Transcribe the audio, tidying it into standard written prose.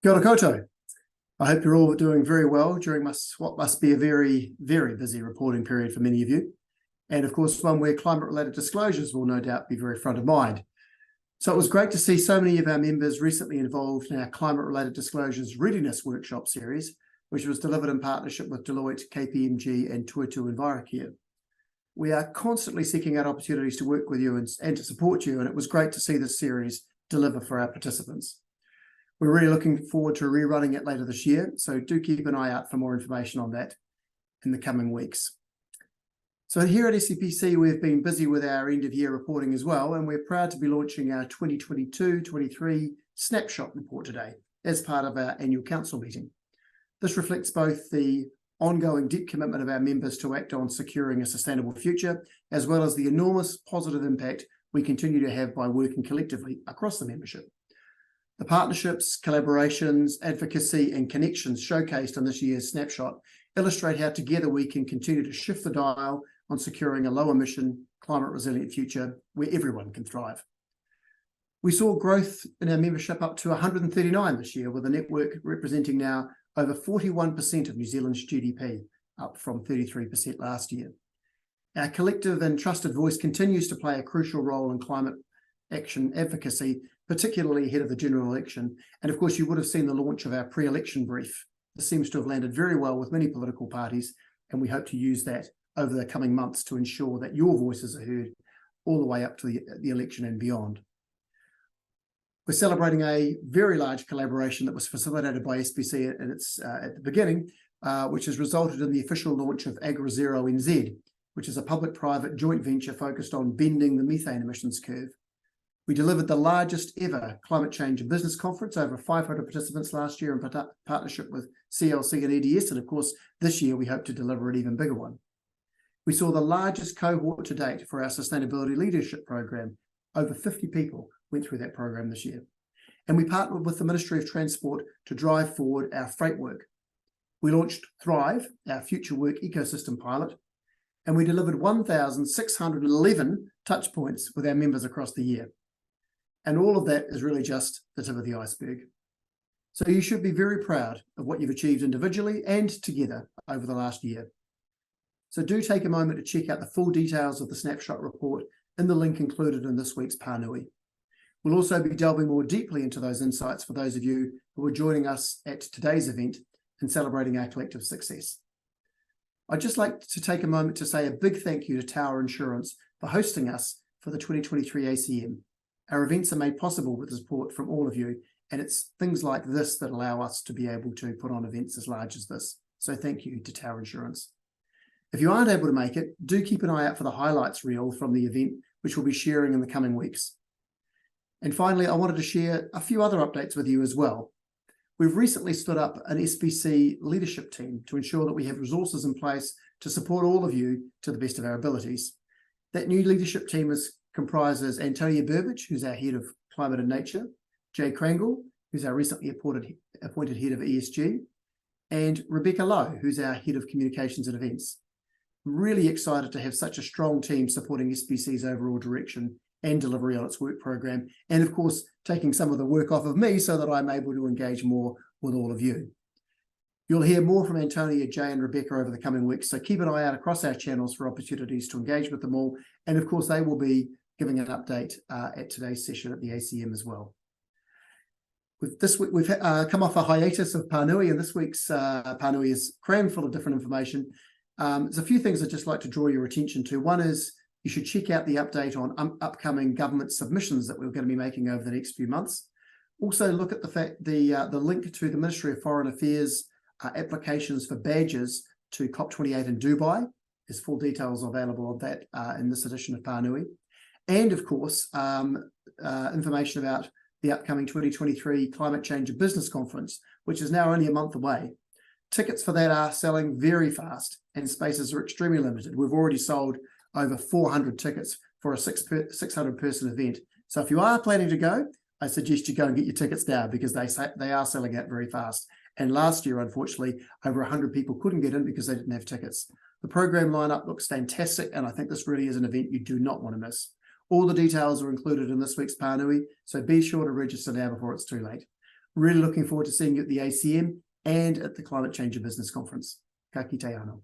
Kia ora koutou. I hope you're all doing very well during what must be a very, very busy reporting period for many of you. And of course, one where climate-related disclosures will no doubt be very front of mind. So it was great to see so many of our members recently involved in our climate-related disclosures readiness workshop series, which was delivered in partnership with Deloitte, KPMG and Tuatu Envirocare. We are constantly seeking out opportunities to work with you and to support you, and it was great to see this series deliver for our participants. We're really looking forward to rerunning it later this year, so do keep an eye out for more information on that in the coming weeks. So here at SBC, we've been busy with our end-of-year reporting as well, and we're proud to be launching our 2022-23 Snapshot Report today as part of our annual council meeting. This reflects both the ongoing deep commitment of our members to act on securing a sustainable future, as well as the enormous positive impact we continue to have by working collectively across the membership. The partnerships, collaborations, advocacy and connections showcased on this year's snapshot illustrate how together we can continue to shift the dial on securing a low emission, climate resilient future where everyone can thrive. We saw growth in our membership up to 139 this year, with the network representing now over 41% of New Zealand's GDP, up from 33% last year. Our collective and trusted voice continues to play a crucial role in climate action advocacy, particularly ahead of the general election. And of course, you would have seen the launch of our pre-election brief. This seems to have landed very well with many political parties, and we hope to use that over the coming months to ensure that your voices are heard all the way up to the election and beyond. We're celebrating a very large collaboration that was facilitated by SBC at the beginning, which has resulted in the official launch of AgriZero NZ, which is a public-private joint venture focused on bending the methane emissions curve. We delivered the largest ever climate change and business conference, over 500 participants last year in partnership with CLC and EDS. And of course, this year we hope to deliver an even bigger one. We saw the largest cohort to date for our sustainability leadership program. Over 50 people went through that program this year. And we partnered with the Ministry of Transport to drive forward our freight work. We launched Thrive, our future work ecosystem pilot, and we delivered 1,611 touch points with our members across the year. And all of that is really just the tip of the iceberg. So you should be very proud of what you've achieved individually and together over the last year. So do take a moment to check out the full details of the snapshot report in the link included in this week's Pānui. We'll also be delving more deeply into those insights for those of you who are joining us at today's event and celebrating our collective success. I'd just like to take a moment to say a big thank you to Tower Insurance for hosting us for the 2023 ACM. Our events are made possible with the support from all of you, and it's things like this that allow us to be able to put on events as large as this. So thank you to Tower Insurance. If you aren't able to make it, do keep an eye out for the highlights reel from the event, which we'll be sharing in the coming weeks. And finally, I wanted to share a few other updates with you as well. We've recently stood up an SBC leadership team to ensure that we have resources in place to support all of you to the best of our abilities. That new leadership team comprises Antonia Burbidge, who's our Head of Climate and Nature, Jay Krangle, who's our recently appointed Head of ESG, and Rebecca Lowe, who's our Head of Communications and Events. I'm really excited to have such a strong team supporting SBC's overall direction and delivery on its work program, and of course, taking some of the work off of me so that I'm able to engage more with all of you. You'll hear more from Antonia, Jay and Rebecca over the coming weeks, so keep an eye out across our channels for opportunities to engage with them all, and of course they will be giving an update at today's session at the ACM as well. This week, we've come off a hiatus of Pānui, and this week's Pānui is crammed full of different information. There's a few things I'd just like to draw your attention to. One is you should check out the update on upcoming government submissions that we're going to be making over the next few months. Also look at the link to the Ministry of Foreign Affairs applications for badges to COP28 in Dubai. There's full details available on that in this edition of Pānui. And of course, information about the upcoming 2023 Climate Change and Business Conference, which is now only a month away. Tickets for that are selling very fast and spaces are extremely limited. We've already sold over 400 tickets for a 600-person event. So if you are planning to go, I suggest you go and get your tickets now, because they are selling out very fast. And last year, unfortunately, over 100 people couldn't get in because they didn't have tickets. The program lineup looks fantastic, and I think this really is an event you do not want to miss. All the details are included in this week's Pānui, so be sure to register now before it's too late. Really looking forward to seeing you at the ACM and at the Climate Change and Business Conference. Ka kite anō.